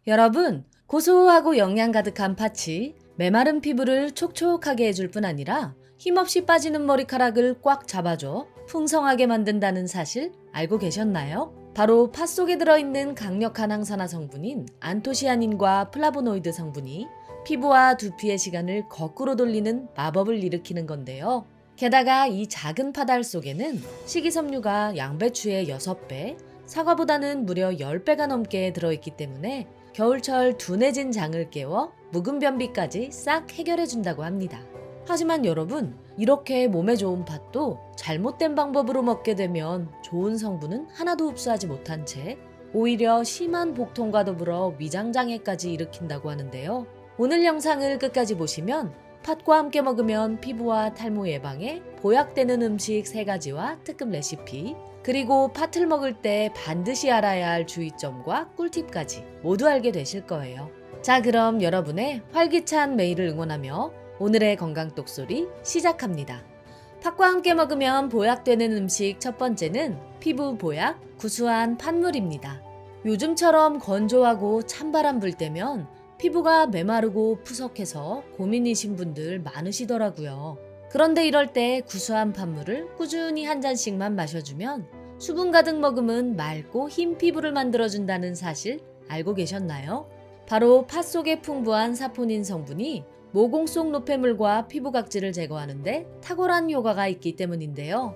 여러분, 고소하고 영양 가득한 팥이 메마른 피부를 촉촉하게 해줄 뿐 아니라 힘없이 빠지는 머리카락을 꽉 잡아줘 풍성하게 만든다는 사실 알고 계셨나요? 바로 팥 속에 들어있는 강력한 항산화 성분인 안토시아닌과 플라보노이드 성분이 피부와 두피의 시간을 거꾸로 돌리는 마법을 일으키는 건데요. 게다가 이 작은 팥알 속에는 식이섬유가 양배추의 6배, 사과보다는 무려 10배가 넘게 들어있기 때문에 겨울철 둔해진 장을 깨워 묵은 변비까지 싹 해결해준다고 합니다. 하지만 여러분, 이렇게 몸에 좋은 팥도 잘못된 방법으로 먹게 되면 좋은 성분은 하나도 흡수하지 못한 채 오히려 심한 복통과 더불어 위장장애까지 일으킨다고 하는데요. 오늘 영상을 끝까지 보시면 팥과 함께 먹으면 피부와 탈모 예방에 보약되는 음식 3가지와 특급 레시피, 그리고 팥을 먹을 때 반드시 알아야 할 주의점과 꿀팁까지 모두 알게 되실 거예요. 자, 그럼 여러분의 활기찬 매일을 응원하며 오늘의 건강 똑소리 시작합니다. 팥과 함께 먹으면 보약되는 음식 첫 번째는 피부 보약 구수한 팥물입니다. 요즘처럼 건조하고 찬바람 불 때면 피부가 메마르고 푸석해서 고민이신 분들 많으시더라고요. 그런데 이럴 때 구수한 팥물을 꾸준히 한 잔씩만 마셔주면 수분 가득 머금은 맑고 흰 피부를 만들어준다는 사실 알고 계셨나요? 바로 팥 속에 풍부한 사포닌 성분이 모공 속 노폐물과 피부 각질을 제거하는데 탁월한 효과가 있기 때문인데요.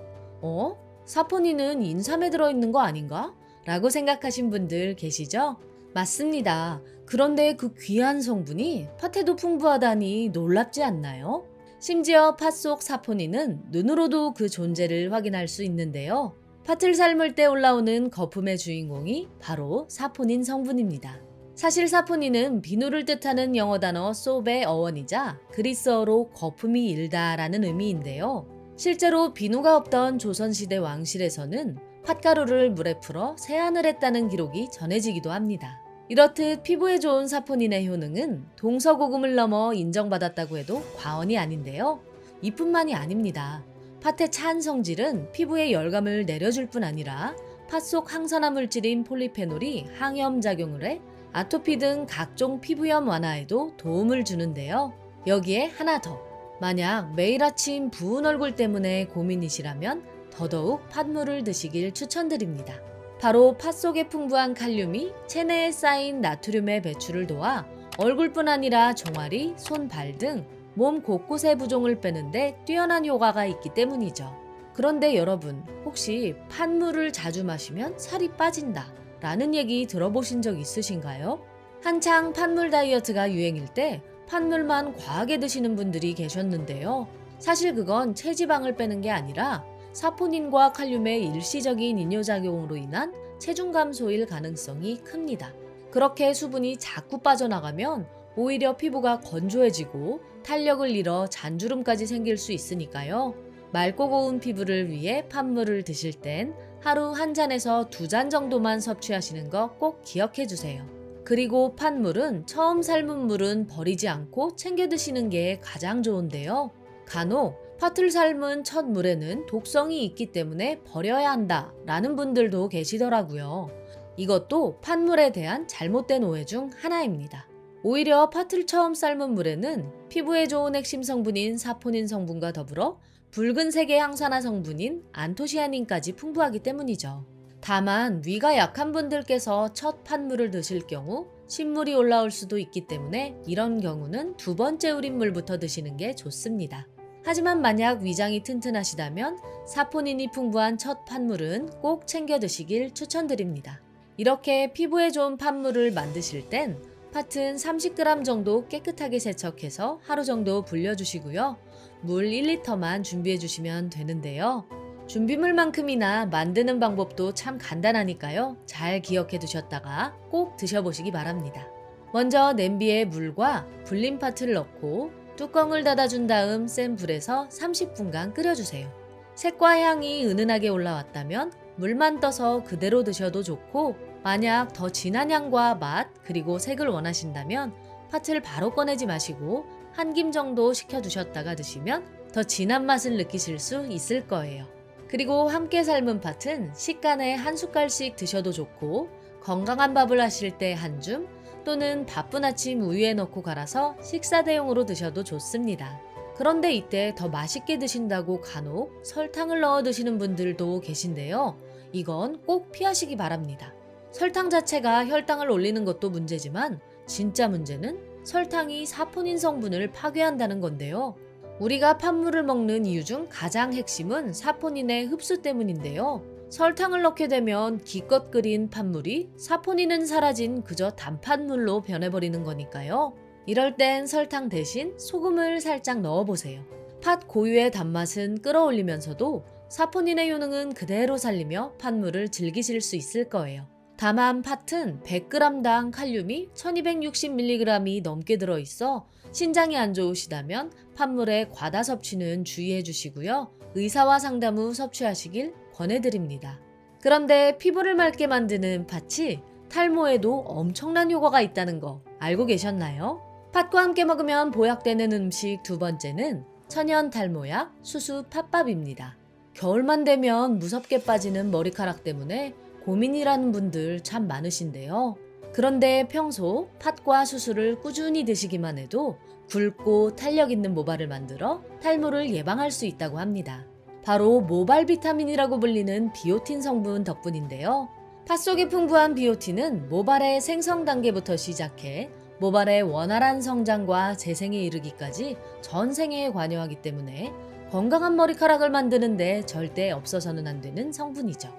사포닌은 인삼에 들어있는 거 아닌가? 라고 생각하신 분들 계시죠? 맞습니다. 그런데 그 귀한 성분이 팥에도 풍부하다니 놀랍지 않나요? 심지어 팥 속 사포닌은 눈으로도 그 존재를 확인할 수 있는데요. 팥을 삶을 때 올라오는 거품의 주인공이 바로 사포닌 성분입니다. 사실 사포닌은 비누를 뜻하는 영어 단어 소프의 어원이자 그리스어로 거품이 일다라는 의미인데요. 실제로 비누가 없던 조선시대 왕실에서는 팥가루를 물에 풀어 세안을 했다는 기록이 전해지기도 합니다. 이렇듯 피부에 좋은 사포닌의 효능은 동서고금을 넘어 인정받았다고 해도 과언이 아닌데요. 이뿐만이 아닙니다. 팥의 찬 성질은 피부에 열감을 내려줄 뿐 아니라 팥 속 항산화 물질인 폴리페놀이 항염작용을 해 아토피 등 각종 피부염 완화에도 도움을 주는데요. 여기에 하나 더, 만약 매일 아침 부은 얼굴 때문에 고민이시라면 더더욱 팥물을 드시길 추천드립니다. 바로 팥 속에 풍부한 칼륨이 체내에 쌓인 나트륨의 배출을 도와 얼굴뿐 아니라 종아리, 손, 발 등 몸 곳곳의 부종을 빼는데 뛰어난 효과가 있기 때문이죠. 그런데 여러분, 혹시 팥물을 자주 마시면 살이 빠진다 라는 얘기 들어보신 적 있으신가요? 한창 팥물 다이어트가 유행일 때 팥물만 과하게 드시는 분들이 계셨는데요. 사실 그건 체지방을 빼는 게 아니라 사포닌과 칼륨의 일시적인 이뇨작용으로 인한 체중 감소일 가능성이 큽니다. 그렇게 수분이 자꾸 빠져나가면 오히려 피부가 건조해지고 탄력을 잃어 잔주름까지 생길 수 있으니까요. 맑고 고운 피부를 위해 팥물을 드실 땐 하루 1잔에서 2잔 정도만 섭취하시는 거 꼭 기억해 주세요. 그리고 팥물은 처음 삶은 물은 버리지 않고 챙겨 드시는 게 가장 좋은데요. 간혹 팥을 삶은 첫 물에는 독성이 있기 때문에 버려야 한다 라는 분들도 계시더라고요. 이것도 팥물에 대한 잘못된 오해 중 하나입니다. 오히려 팥을 처음 삶은 물에는 피부에 좋은 핵심 성분인 사포닌 성분과 더불어 붉은색의 항산화 성분인 안토시아닌까지 풍부하기 때문이죠. 다만 위가 약한 분들께서 첫 팥물을 드실 경우 신물이 올라올 수도 있기 때문에 이런 경우는 2번째 우린 물부터 드시는 게 좋습니다. 하지만 만약 위장이 튼튼하시다면 사포닌이 풍부한 첫 팥물은 꼭 챙겨 드시길 추천드립니다. 이렇게 피부에 좋은 팥물을 만드실 땐 팥은 30g 정도 깨끗하게 세척해서 하루 정도 불려주시고요. 물 1리터만 준비해 주시면 되는데요. 준비물만큼이나 만드는 방법도 참 간단하니까요. 잘 기억해 두셨다가 꼭 드셔보시기 바랍니다. 먼저 냄비에 물과 불린 팥을 넣고 뚜껑을 닫아준 다음 센 불에서 30분간 끓여주세요. 색과 향이 은은하게 올라왔다면 물만 떠서 그대로 드셔도 좋고, 만약 더 진한 향과 맛 그리고 색을 원하신다면 팥을 바로 꺼내지 마시고 한 김 정도 식혀두셨다가 드시면 더 진한 맛을 느끼실 수 있을 거예요. 그리고 함께 삶은 팥은 식간에 한 숟갈씩 드셔도 좋고, 건강한 밥을 하실 때 한 줌, 또는 바쁜 아침 우유에 넣고 갈아서 식사 대용으로 드셔도 좋습니다. 그런데 이때 더 맛있게 드신다고 간혹 설탕을 넣어 드시는 분들도 계신데요. 이건 꼭 피하시기 바랍니다. 설탕 자체가 혈당을 올리는 것도 문제지만 진짜 문제는 설탕이 사포닌 성분을 파괴한다는 건데요. 우리가 팥물을 먹는 이유 중 가장 핵심은 사포닌의 흡수 때문인데요. 설탕을 넣게 되면 기껏 끓인 팥물이 사포닌은 사라진 그저 단팥물로 변해버리는 거니까요. 이럴 땐 설탕 대신 소금을 살짝 넣어보세요. 팥 고유의 단맛은 끌어올리면서도 사포닌의 효능은 그대로 살리며 팥물을 즐기실 수 있을 거예요. 다만 팥은 100g당 칼륨이 1260mg이 넘게 들어있어 신장이 안 좋으시다면 팥물의 과다 섭취는 주의해 주시고요. 의사와 상담 후 섭취하시길 권해드립니다. 그런데 피부를 맑게 만드는 팥이 탈모에도 엄청난 효과가 있다는 거 알고 계셨나요? 팥과 함께 먹으면 보약되는 음식 두 번째는 천연 탈모약 수수 팥밥입니다. 겨울만 되면 무섭게 빠지는 머리카락 때문에 고민이라는 분들 참 많으신데요. 그런데 평소 팥과 수수를 꾸준히 드시기만 해도 굵고 탄력 있는 모발을 만들어 탈모를 예방할 수 있다고 합니다. 바로 모발 비타민이라고 불리는 비오틴 성분 덕분인데요. 팥 속에 풍부한 비오틴은 모발의 생성 단계부터 시작해 모발의 원활한 성장과 재생에 이르기까지 전 생애에 관여하기 때문에 건강한 머리카락을 만드는데 절대 없어서는 안 되는 성분이죠.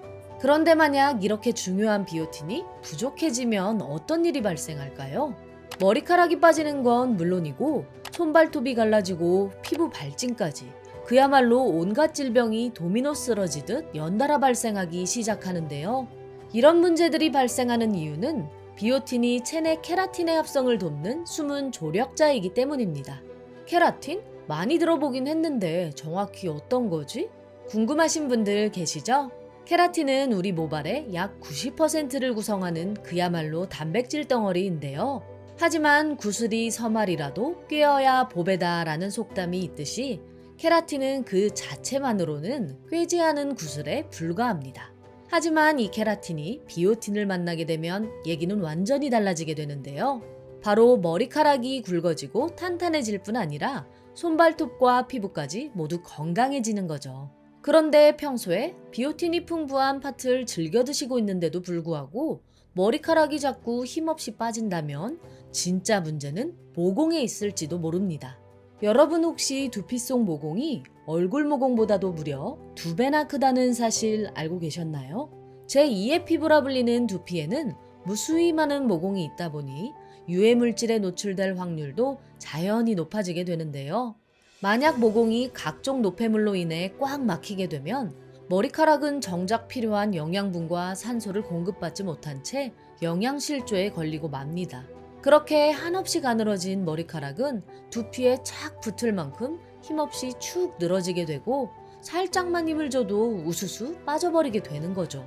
그런데 만약 이렇게 중요한 비오틴이 부족해지면 어떤 일이 발생할까요? 머리카락이 빠지는 건 물론이고 손발톱이 갈라지고 피부 발진까지 그야말로 온갖 질병이 도미노 쓰러지듯 연달아 발생하기 시작하는데요. 이런 문제들이 발생하는 이유는 비오틴이 체내 케라틴의 합성을 돕는 숨은 조력자이기 때문입니다. 케라틴? 많이 들어보긴 했는데 정확히 어떤 거지? 궁금하신 분들 계시죠? 케라틴은 우리 모발의 약 90%를 구성하는 그야말로 단백질 덩어리인데요. 하지만 구슬이 서말이라도 꿰어야 보배다라는 속담이 있듯이 케라틴은 그 자체만으로는 꿰지 않은 구슬에 불과합니다. 하지만 이 케라틴이 비오틴을 만나게 되면 얘기는 완전히 달라지게 되는데요. 바로 머리카락이 굵어지고 탄탄해질 뿐 아니라 손발톱과 피부까지 모두 건강해지는 거죠. 그런데 평소에 비오틴이 풍부한 팥을 즐겨 드시고 있는데도 불구하고 머리카락이 자꾸 힘없이 빠진다면 진짜 문제는 모공에 있을지도 모릅니다. 여러분 혹시 두피 속 모공이 얼굴 모공보다도 무려 2배나 크다는 사실 알고 계셨나요? 제2의 피부라 불리는 두피에는 무수히 많은 모공이 있다 보니 유해 물질에 노출될 확률도 자연히 높아지게 되는데요. 만약 모공이 각종 노폐물로 인해 꽉 막히게 되면 머리카락은 정작 필요한 영양분과 산소를 공급받지 못한 채 영양실조에 걸리고 맙니다. 그렇게 한없이 가늘어진 머리카락은 두피에 착 붙을 만큼 힘없이 축 늘어지게 되고 살짝만 힘을 줘도 우수수 빠져버리게 되는 거죠.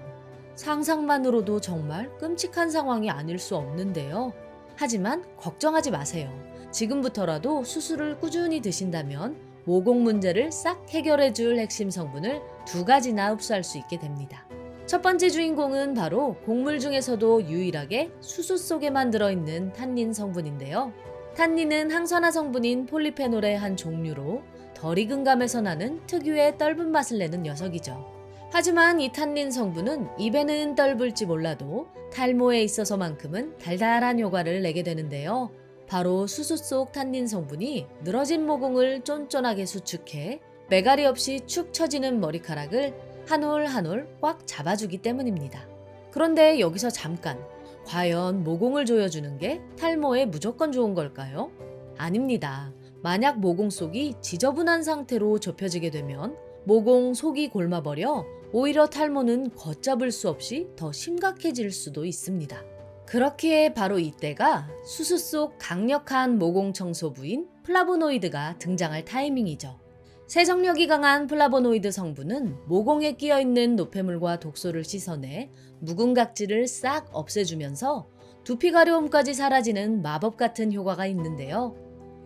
상상만으로도 정말 끔찍한 상황이 아닐 수 없는데요. 하지만 걱정하지 마세요. 지금부터라도 수수를 꾸준히 드신다면 모공 문제를 싹 해결해줄 핵심 성분을 2가지나 흡수할 수 있게 됩니다. 첫 번째 주인공은 바로 곡물 중에서도 유일하게 수수 속에만 들어있는 탄닌 성분인데요. 탄닌은 항산화 성분인 폴리페놀의 한 종류로 덜 익은 감에서 나는 특유의 떫은 맛을 내는 녀석이죠. 하지만 이 탄닌 성분은 입에는 떫을지 몰라도 탈모에 있어서만큼은 달달한 효과를 내게 되는데요. 바로 수수 속 탄닌 성분이 늘어진 모공을 쫀쫀하게 수축해 매갈이 없이 축 처지는 머리카락을 한 올 한 올 꽉 잡아주기 때문입니다. 그런데 여기서 잠깐, 과연 모공을 조여주는 게 탈모에 무조건 좋은 걸까요? 아닙니다. 만약 모공 속이 지저분한 상태로 좁혀지게 되면 모공 속이 골마버려 오히려 탈모는 걷잡을 수 없이 더 심각해질 수도 있습니다. 그렇기에 바로 이때가 수수 속 강력한 모공 청소부인 플라보노이드가 등장할 타이밍이죠. 세정력이 강한 플라보노이드 성분은 모공에 끼어있는 노폐물과 독소를 씻어내 묵은 각질을 싹 없애주면서 두피 가려움까지 사라지는 마법 같은 효과가 있는데요.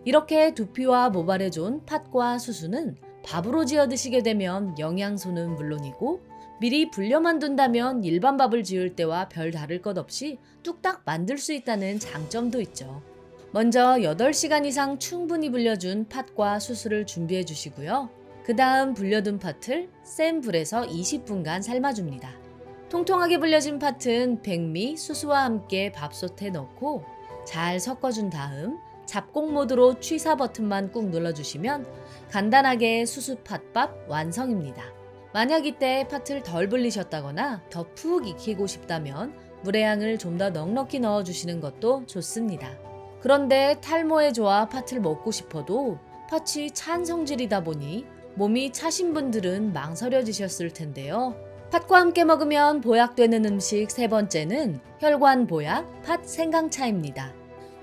이렇게 두피와 모발에 좋은 팥과 수수는 밥으로 지어 드시게 되면 영양소는 물론이고 미리 불려만 둔다면 일반 밥을 지을 때와 별 다를 것 없이 뚝딱 만들 수 있다는 장점도 있죠. 먼저 8시간 이상 충분히 불려준 팥과 수수를 준비해 주시고요. 그 다음 불려둔 팥을 센 불에서 20분간 삶아줍니다. 통통하게 불려진 팥은 백미, 수수와 함께 밥솥에 넣고 잘 섞어준 다음 잡곡 모드로 취사 버튼만 꾹 눌러주시면 간단하게 수수 팥밥 완성입니다. 만약 이때 팥을 덜 불리셨다거나 더 푹 익히고 싶다면 물의 양을 좀 더 넉넉히 넣어주시는 것도 좋습니다. 그런데 탈모에 좋아 팥을 먹고 싶어도 팥이 찬 성질이다 보니 몸이 차신 분들은 망설여지셨을 텐데요. 팥과 함께 먹으면 보약되는 음식 세 번째는 혈관 보약 팥 생강차입니다.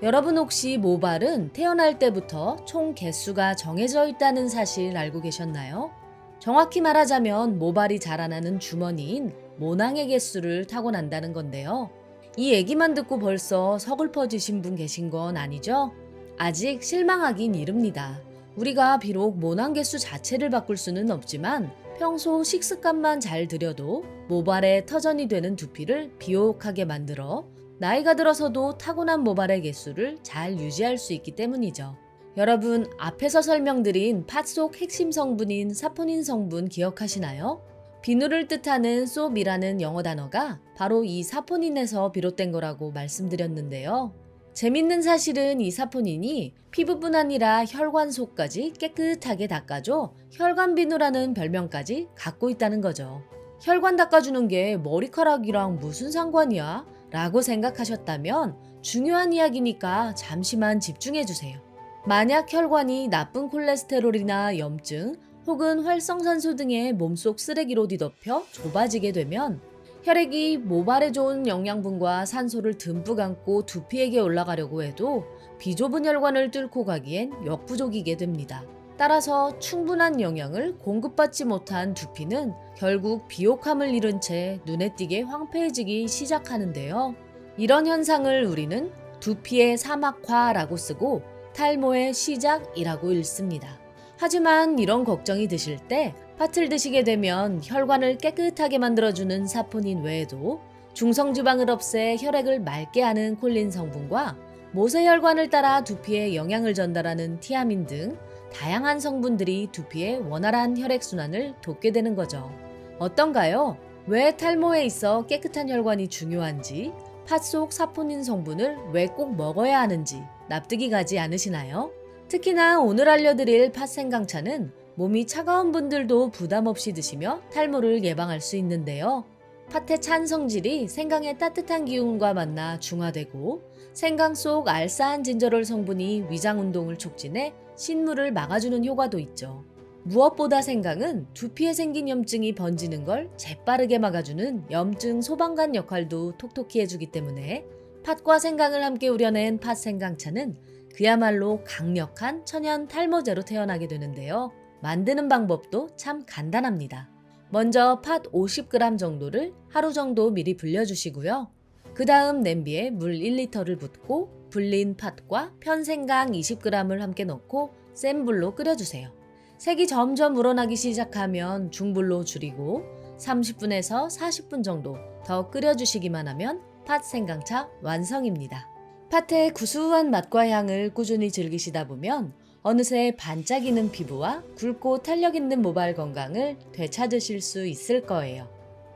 여러분 혹시 모발은 태어날 때부터 총 개수가 정해져 있다는 사실 알고 계셨나요? 정확히 말하자면 모발이 자라나는 주머니인 모낭의 개수를 타고난다는 건데요. 이 얘기만 듣고 벌써 서글퍼지신 분 계신 건 아니죠? 아직 실망하긴 이릅니다. 우리가 비록 모낭 개수 자체를 바꿀 수는 없지만 평소 식습관만 잘 들여도 모발에 터전이 되는 두피를 비옥하게 만들어 나이가 들어서도 타고난 모발의 개수를 잘 유지할 수 있기 때문이죠. 여러분, 앞에서 설명드린 팥 속 핵심 성분인 사포닌 성분 기억하시나요? 비누를 뜻하는 소ap이라는 영어 단어가 바로 이 사포닌에서 비롯된 거라고 말씀드렸는데요. 재밌는 사실은 이 사포닌이 피부뿐 아니라 혈관 속까지 깨끗하게 닦아줘 혈관 비누라는 별명까지 갖고 있다는 거죠. 혈관 닦아주는 게 머리카락이랑 무슨 상관이야? 라고 생각하셨다면 중요한 이야기니까 잠시만 집중해주세요. 만약 혈관이 나쁜 콜레스테롤이나 염증 혹은 활성산소 등의 몸속 쓰레기로 뒤덮여 좁아지게 되면 혈액이 모발에 좋은 영양분과 산소를 듬뿍 안고 두피에게 올라가려고 해도 비좁은 혈관을 뚫고 가기엔 역부족이게 됩니다. 따라서 충분한 영양을 공급받지 못한 두피는 결국 비옥함을 잃은 채 눈에 띄게 황폐해지기 시작하는데요. 이런 현상을 우리는 두피의 사막화라고 쓰고 탈모의 시작이라고 읽습니다. 하지만 이런 걱정이 드실 때 팥을 드시게 되면 혈관을 깨끗하게 만들어주는 사포닌 외에도 중성지방을 없애 혈액을 맑게 하는 콜린 성분과 모세혈관을 따라 두피에 영양을 전달하는 티아민 등 다양한 성분들이 두피의 원활한 혈액순환을 돕게 되는 거죠. 어떤가요? 왜 탈모에 있어 깨끗한 혈관이 중요한지, 팥 속 사포닌 성분을 왜 꼭 먹어야 하는지 납득이 가지 않으시나요? 특히나 오늘 알려드릴 팥 생강차는 몸이 차가운 분들도 부담 없이 드시며 탈모를 예방할 수 있는데요. 팥의 찬 성질이 생강의 따뜻한 기운과 만나 중화되고 생강 속 알싸한 진저롤 성분이 위장 운동을 촉진해 신물을 막아주는 효과도 있죠. 무엇보다 생강은 두피에 생긴 염증이 번지는 걸 재빠르게 막아주는 염증 소방관 역할도 톡톡히 해주기 때문에 팥과 생강을 함께 우려낸 팥 생강차는 그야말로 강력한 천연 탈모제로 태어나게 되는데요. 만드는 방법도 참 간단합니다. 먼저 팥 50g 정도를 하루 정도 미리 불려주시고요. 그 다음 냄비에 물 1리터를 붓고 불린 팥과 편생강 20g을 함께 넣고 센 불로 끓여주세요. 색이 점점 우러나기 시작하면 중불로 줄이고 30분에서 40분 정도 더 끓여주시기만 하면 팥 생강차 완성입니다. 팥의 구수한 맛과 향을 꾸준히 즐기시다 보면 어느새 반짝이는 피부와 굵고 탄력 있는 모발 건강을 되찾으실 수 있을 거예요.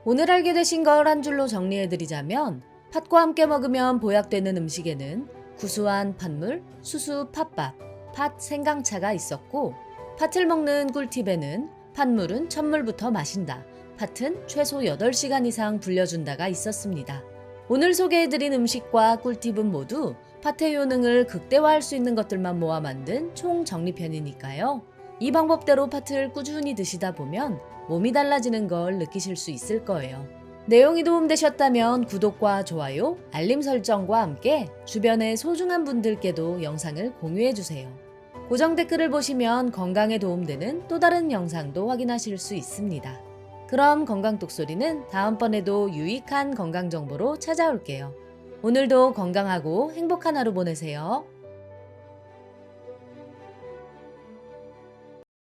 오늘 알게 되신 걸 한 줄로 정리해드리자면 팥과 함께 먹으면 보약되는 음식에는 구수한 팥물, 수수 팥밥, 팥 생강차가 있었고 팥을 먹는 꿀팁에는 팥물은 첫물부터 마신다, 팥은 최소 8시간 이상 불려준다가 있었습니다. 오늘 소개해드린 음식과 꿀팁은 모두 팥의 효능을 극대화할 수 있는 것들만 모아 만든 총정리편이니까요. 이 방법대로 팥을 꾸준히 드시다 보면 몸이 달라지는 걸 느끼실 수 있을 거예요. 내용이 도움되셨다면 구독과 좋아요, 알림 설정과 함께 주변의 소중한 분들께도 영상을 공유해주세요. 고정 댓글을 보시면 건강에 도움되는 또 다른 영상도 확인하실 수 있습니다. 그럼 건강똑소리는 다음번에도 유익한 건강 정보로 찾아올게요. 오늘도 건강하고 행복한 하루 보내세요.